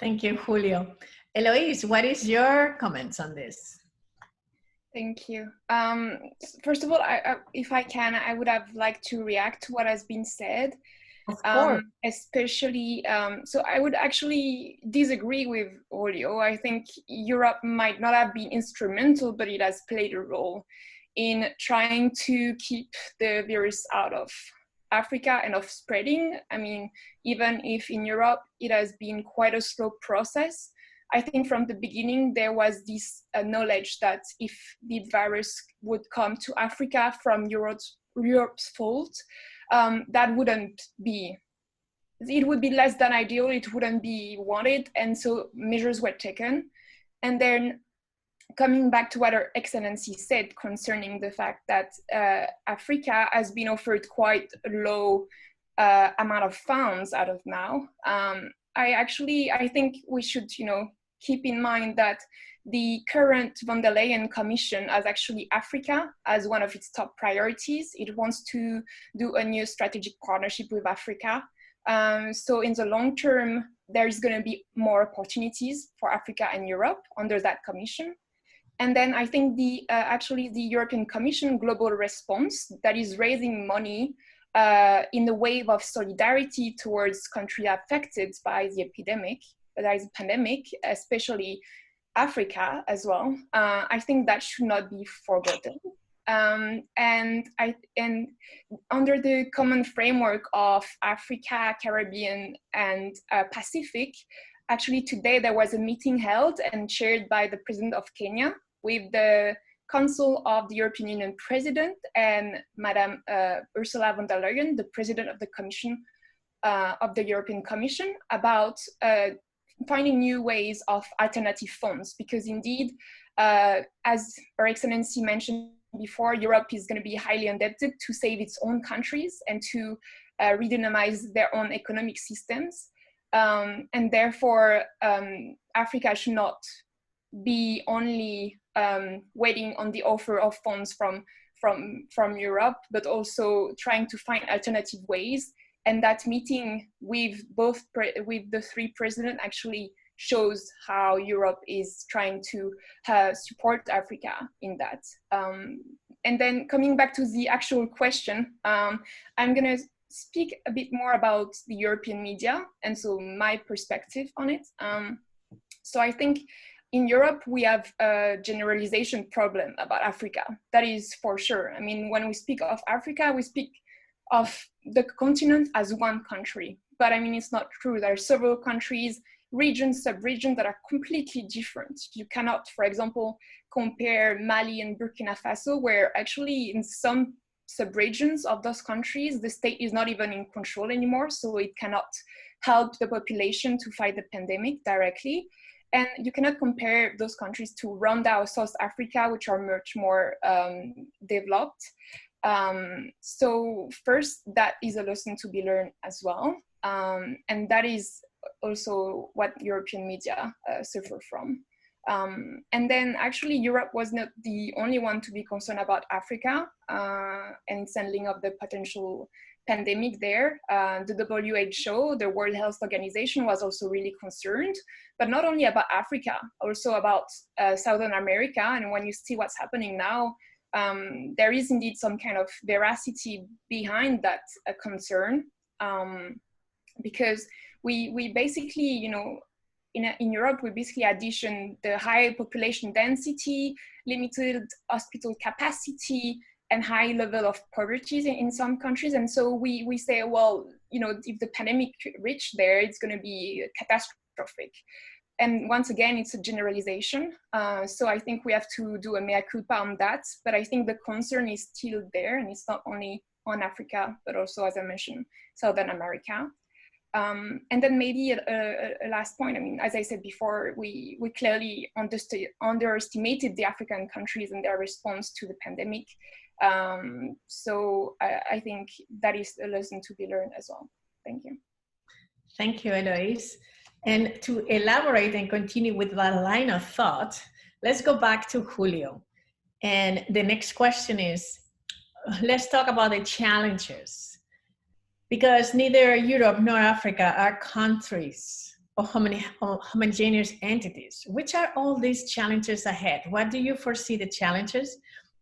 Thank you, Julio. Eloise, what is your comments on this? Thank you. First of all, if I can, I would have liked to react to what has been said. Of course. Especially, so I would actually disagree with Julio. I think Europe might not have been instrumental, but it has played a role in trying to keep the virus out of Africa and of spreading. I mean, even if in Europe it has been quite a slow process, I think from the beginning there was this knowledge that if the virus would come to Africa from Europe's fault, that wouldn't be, it would be less than ideal, it wouldn't be wanted, and so measures were taken. And then coming back to what Her Excellency said concerning the fact that Africa has been offered quite a low amount of funds out of now, I think we should, keep in mind that the current von der Leyen Commission has actually Africa as one of its top priorities. It wants to do a new strategic partnership with Africa. So in the long term, there is going to be more opportunities for Africa and Europe under that commission. And then I think the European Commission global response that is raising money in the wave of solidarity towards countries affected by the pandemic, especially Africa as well. I think that should not be forgotten. And under the common framework of Africa, Caribbean, and Pacific, actually today there was a meeting held and chaired by the President of Kenya with the Council of the European Union President and Madame Ursula von der Leyen, the President of the Commission of the European Commission, about finding new ways of alternative funds, because indeed, as Her Excellency mentioned before, Europe is going to be highly indebted to save its own countries and to redynamize their own economic systems. And therefore, Africa should not be only waiting on the offer of funds from Europe, but also trying to find alternative ways. And that meeting with with the three presidents actually shows how Europe is trying to support Africa in that. And then coming back to the actual question, I'm going to speak a bit more about the European media, and so my perspective on it. So I think in Europe, we have a generalization problem about Africa. That is for sure. I mean, when we speak of Africa, we speak of the continent as one country. But I mean, it's not true. There are several countries, regions, sub-regions that are completely different. You cannot, for example, compare Mali and Burkina Faso, where actually in some sub-regions of those countries, the state is not even in control anymore, so it cannot help the population to fight the pandemic directly. And you cannot compare those countries to Rwanda or South Africa, which are much more developed. So first, that is a lesson to be learned as well. And that is also what European media suffer from. And then actually Europe was not the only one to be concerned about Africa and its handling of the potential pandemic there. The WHO, the World Health Organization, was also really concerned, but not only about Africa, also about Southern America. And when you see what's happening now, there is indeed some kind of veracity behind that concern, because we basically, in Europe, we basically addition the high population density, limited hospital capacity, and high level of poverty in some countries. And so we say, well, if the pandemic reached there, it's going to be catastrophic. And once again, it's a generalization. So I think we have to do a mea culpa on that. But I think the concern is still there, and it's not only on Africa, but also, as I mentioned, Southern America. And then maybe a last point. I mean, as I said before, we clearly underestimated the African countries and their response to the pandemic. So I think that is a lesson to be learned as well. Thank you. Thank you, Eloise. And to elaborate and continue with that line of thought, let's go back to Julio. And the next question is, let's talk about the challenges. Because neither Europe nor Africa are countries or homogeneous entities. Which are all these challenges ahead? What do you foresee the challenges?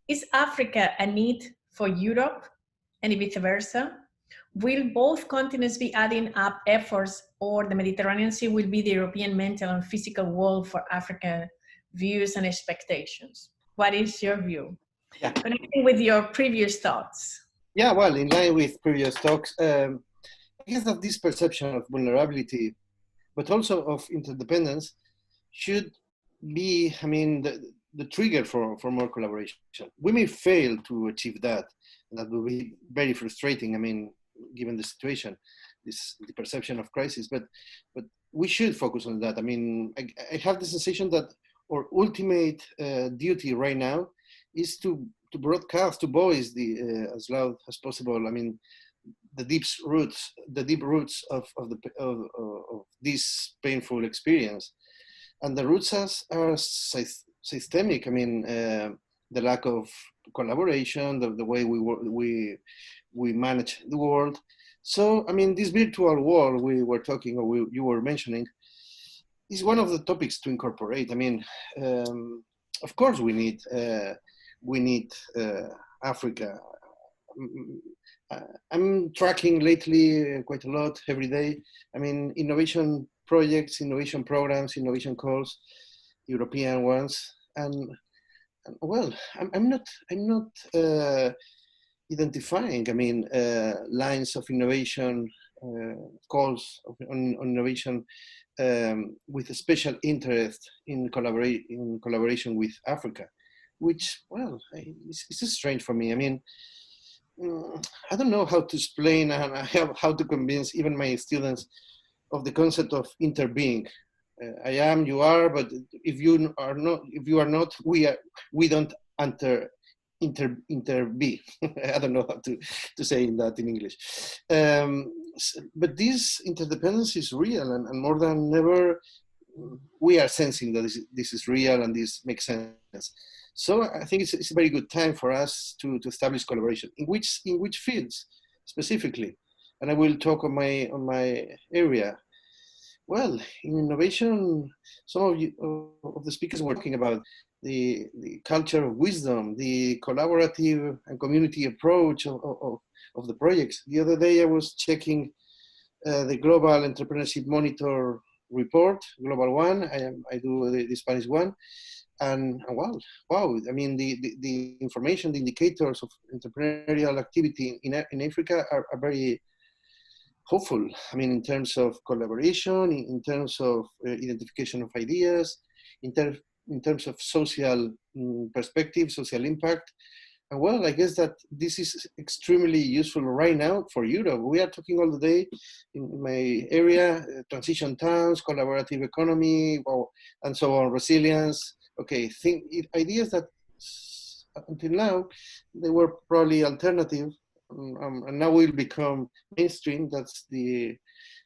Is Africa a need for Europe and vice versa? Will both continents be adding up efforts, or the Mediterranean Sea will be the European mental and physical wall for African views and expectations? What is your view? Yeah. Connecting with your previous thoughts. Yeah, well, in line with previous talks, I guess that this perception of vulnerability, but also of interdependence, should be, I mean, the trigger for more collaboration. We may fail to achieve that. That will be very frustrating, I mean, given the situation, the perception of crisis, but we should focus on that. I mean, I have the sensation that our ultimate duty right now is to broadcast, to voice as loud as possible. I mean, the deep roots of this painful experience, and the roots are systemic. I mean, the lack of collaboration, the way we manage the world. So, I mean, this virtual wall we were talking, or you were mentioning, is one of the topics to incorporate. I mean, of course, we need Africa. I'm tracking lately quite a lot every day. I mean, innovation projects, innovation programs, innovation calls, European ones, and well, I'm not identifying, I mean, lines of innovation, calls on innovation with a special interest in collaboration with Africa, which, well, it's strange for me. I mean, I don't know how to explain and how to convince even my students of the concept of interbeing. I am, you are, but if you are not, we don't interbe. I don't know how to say that in English. But this interdependence is real, and more than ever, we are sensing that this is real and this makes sense. So I think it's a very good time for us to establish collaboration. In which fields specifically? And I will talk on my area. Well, in innovation, some of the speakers were talking about the culture of wisdom, the collaborative and community approach of the projects. The other day I was checking the Global Entrepreneurship Monitor report, Global One. I do the Spanish one. And wow! I mean, the information, the indicators of entrepreneurial activity in Africa are very hopeful. I mean, in terms of collaboration, in terms of identification of ideas, in terms of social perspective, social impact. And well, I guess that this is extremely useful right now for Europe. We are talking all the day in my area, transition towns, collaborative economy, and so on, resilience. Okay, ideas that until now, they were probably alternative, and now will become mainstream. That's the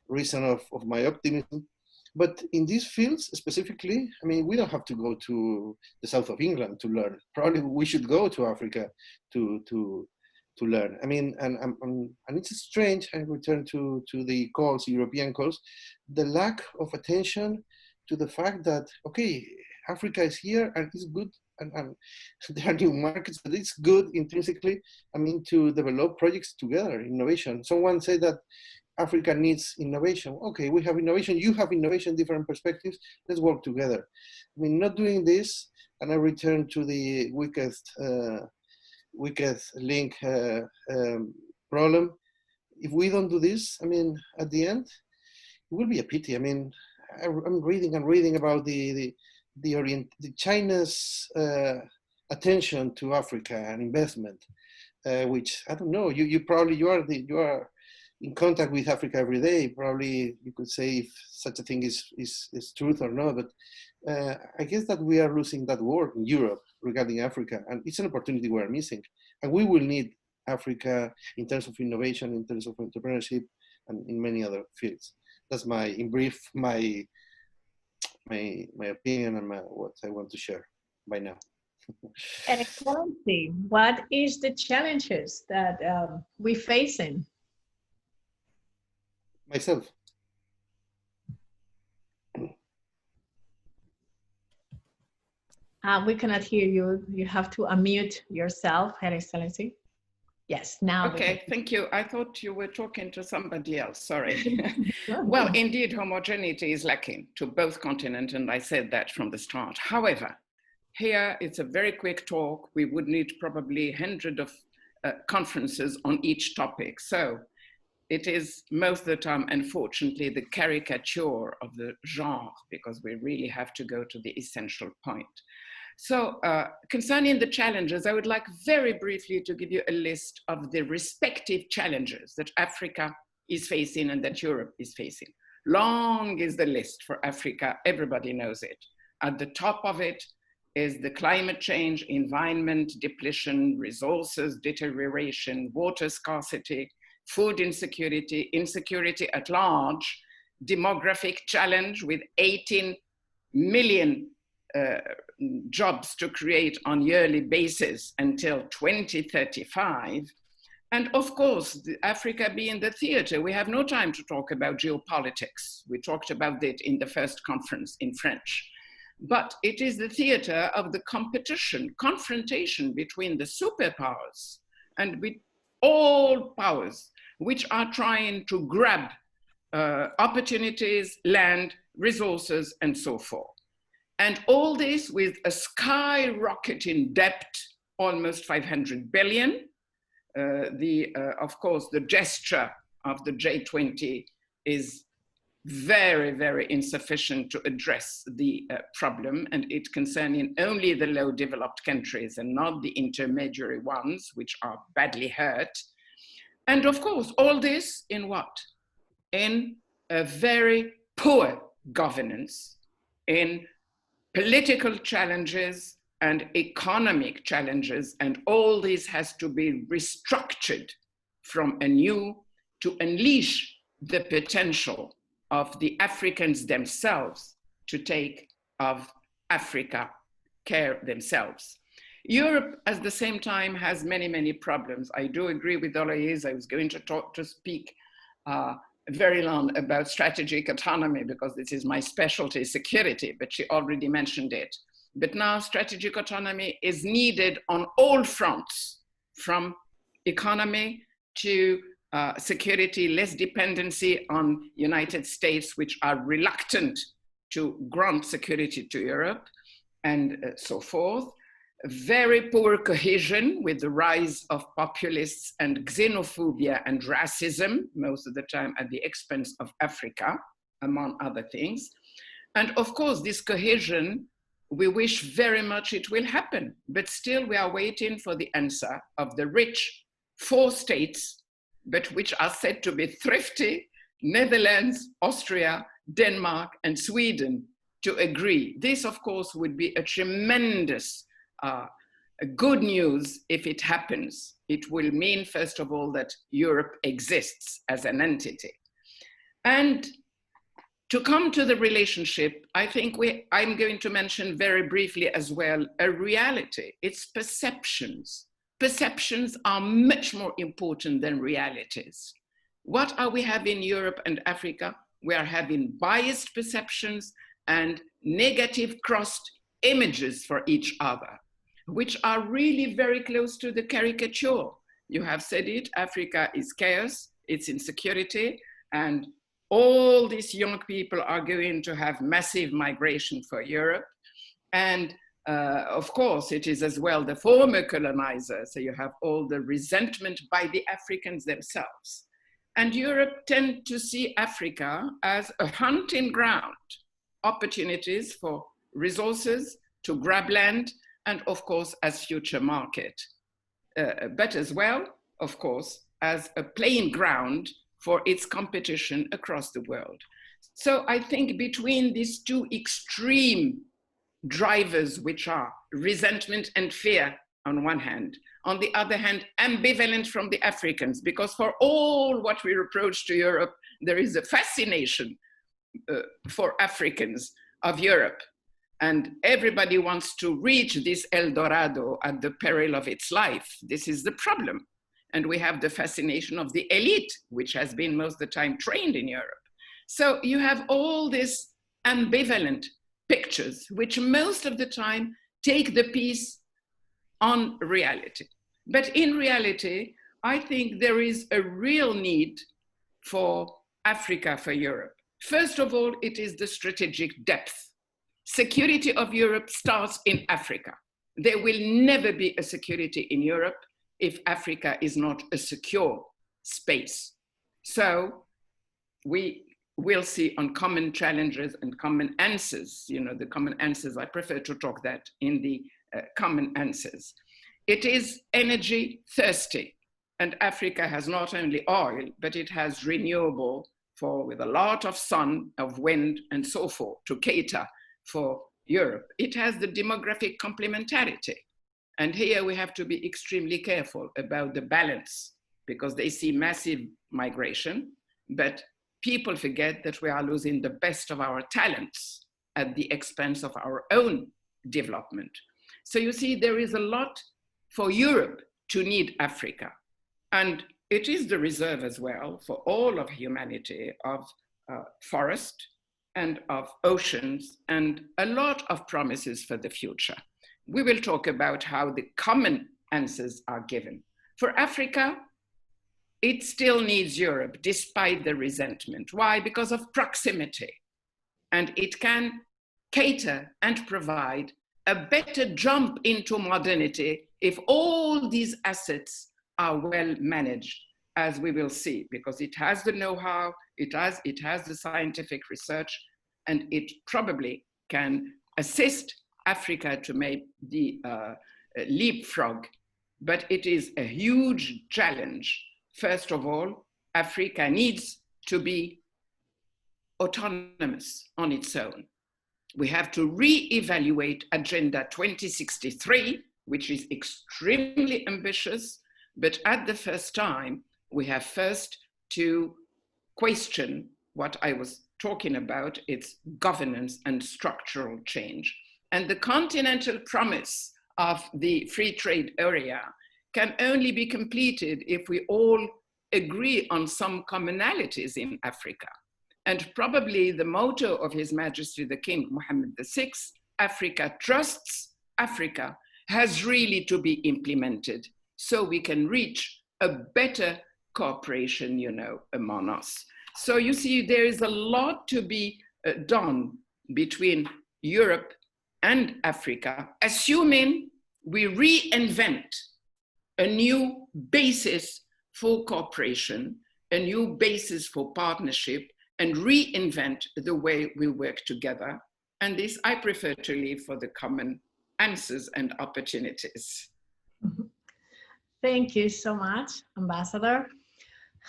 reason of my optimism. But in these fields specifically, I mean, we don't have to go to the south of England to learn. Probably we should go to Africa to learn. I mean, and it's strange, I return to the calls, European calls, the lack of attention to the fact that, okay, Africa is here and it's good, and there are new markets, but it's good intrinsically, I mean, to develop projects together, innovation. Someone said that Africa needs innovation. Okay, we have innovation, you have innovation, different perspectives, let's work together. I mean, not doing this, and I return to the weakest link problem. If we don't do this, I mean, at the end, it will be a pity. I mean, I'm reading about the China's attention to Africa and investment, which I don't know. You are in contact with Africa every day. Probably you could say if such a thing is truth or not. But I guess that we are losing that war in Europe regarding Africa, and it's an opportunity we are missing. And we will need Africa in terms of innovation, in terms of entrepreneurship, and in many other fields. That's in brief, my opinion and what I want to share by now. Excellency, what is the challenges that we're facing? Myself. We cannot hear you. You have to unmute yourself, Her Excellency. Yes, now. Okay, thank you. I thought you were talking to somebody else, sorry. No, Well, no. indeed, homogeneity is lacking to both continents, and I said that from the start. However, here it's a very quick talk. We would need probably hundreds of conferences on each topic. So it is most of the time, unfortunately, the caricature of the genre, because we really have to go to the essential point. So concerning the challenges, I would like very briefly to give you a list of the respective challenges that Africa is facing and that Europe is facing. Long is the list for Africa, everybody knows it. At the top of it is the climate change, environment depletion, resources deterioration, water scarcity, food insecurity, insecurity at large, demographic challenge with 18 million jobs to create on yearly basis until 2035. And of course, Africa being the theater, we have no time to talk about geopolitics. We talked about it in the first conference in French. But it is the theater of the competition, confrontation between the superpowers and with all powers which are trying to grab opportunities, land, resources, and so forth. And all this with a skyrocketing debt, almost 500 billion. Of course, the gesture of the J20 is very, very insufficient to address the problem, and it's concerning only the low developed countries and not the intermediary ones, which are badly hurt. And of course, all this in what? In a very poor governance, in political challenges and economic challenges, and all this has to be restructured from anew to unleash the potential of the Africans themselves to take of Africa care themselves. Europe, at the same time, has many, many problems. I do agree with Aloïse. I was going to speak very long about strategic autonomy because this is my specialty, security, but she already mentioned it. But now strategic autonomy is needed on all fronts, from economy to security, less dependency on United States, which are reluctant to grant security to Europe, and so forth. Very poor cohesion with the rise of populists and xenophobia and racism, most of the time at the expense of Africa, among other things. And of course, this cohesion, we wish very much it will happen, but still we are waiting for the answer of the rich 4 states, but which are said to be thrifty, Netherlands, Austria, Denmark, and Sweden, to agree. This, of course, would be a tremendous good news if it happens. It will mean, first of all, that Europe exists as an entity. And to come to the relationship, I think I'm going to mention very briefly as well a reality. It's perceptions. Perceptions are much more important than realities. What are we having in Europe and Africa? We are having biased perceptions and negative crossed images for each other, which are really very close to the caricature. You have said it, Africa is chaos, it's insecurity, and all these young people are going to have massive migration for Europe. And of course, it is as well the former colonizer, so you have all the resentment by the Africans themselves. And Europe tend to see Africa as a hunting ground, opportunities for resources to grab land, and of course, as future market, but as well, of course, as a playing ground for its competition across the world. So I think between these 2 extreme drivers, which are resentment and fear on one hand, on the other hand, ambivalent from the Africans, because for all what we reproach to Europe, there is a fascination for Africans of Europe. And everybody wants to reach this El Dorado at the peril of its life. This is the problem. And we have the fascination of the elite, which has been most of the time trained in Europe. So you have all these ambivalent pictures, which most of the time take the peace on reality. But in reality, I think there is a real need for Africa, for Europe. First of all, it is the strategic depth. Security of Europe starts in Africa. There will never be a security in Europe if Africa is not a secure space. So we will see on common challenges and common answers, the common answers, I prefer to talk that in the common answers. It is energy thirsty, and Africa has not only oil, but it has renewable with a lot of sun, of wind, and so forth to cater for Europe. It has the demographic complementarity. And here we have to be extremely careful about the balance, because they see massive migration, but people forget that we are losing the best of our talents at the expense of our own development. So you see, there is a lot for Europe to need Africa. And it is the reserve as well for all of humanity of forest and of oceans and a lot of promises for the future. We will talk about how the common answers are given. For Africa, it still needs Europe despite the resentment. Why? Because of proximity. And it can cater and provide a better jump into modernity if all these assets are well managed, as we will see, because it has the know-how, it has the scientific research, and it probably can assist Africa to make the leapfrog. But it is a huge challenge. First of all, Africa needs to be autonomous on its own. We have to re-evaluate Agenda 2063, which is extremely ambitious, but at the first time, we have first to question what I was talking about, its governance and structural change. And the continental promise of the free trade area can only be completed if we all agree on some commonalities in Africa. And probably the motto of His Majesty the King Mohammed VI, Africa trusts Africa, has really to be implemented so we can reach a better cooperation, among us. So you see, there is a lot to be done between Europe and Africa, assuming we reinvent a new basis for cooperation, a new basis for partnership, and reinvent the way we work together. And this I prefer to leave for the common answers and opportunities. Thank you so much, Ambassador.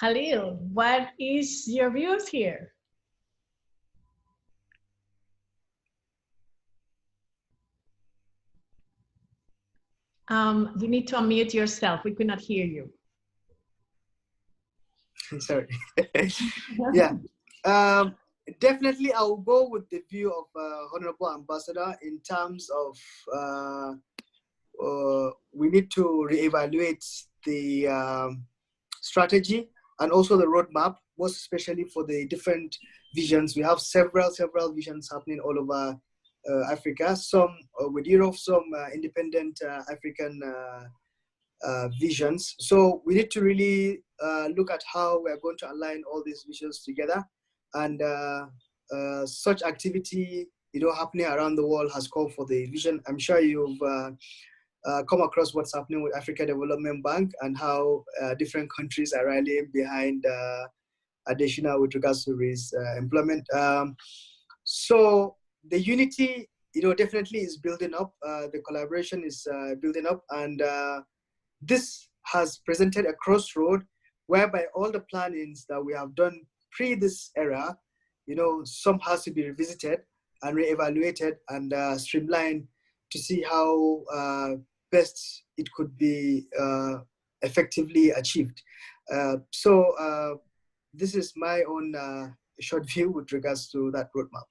Khalil, what is your views here? You need to unmute yourself. We could not hear you. Sorry. Yeah. Definitely, I will go with the view of Honorable Ambassador in terms of we need to reevaluate the strategy and also the roadmap, most especially for the different visions. We have several visions happening all over Africa, some with Europe, some independent African visions. So we need to really look at how we're going to align all these visions together. And such activity, happening around the world has called for the vision. I'm sure you've come across what's happening with Africa Development Bank and how different countries are rallying behind additional with regards to this employment. So the unity, definitely is building up. The collaboration is building up, and this has presented a crossroad whereby all the plannings that we have done pre this era, some has to be revisited and reevaluated and streamlined to see how best it could be effectively achieved. So this is my own short view with regards to that roadmap.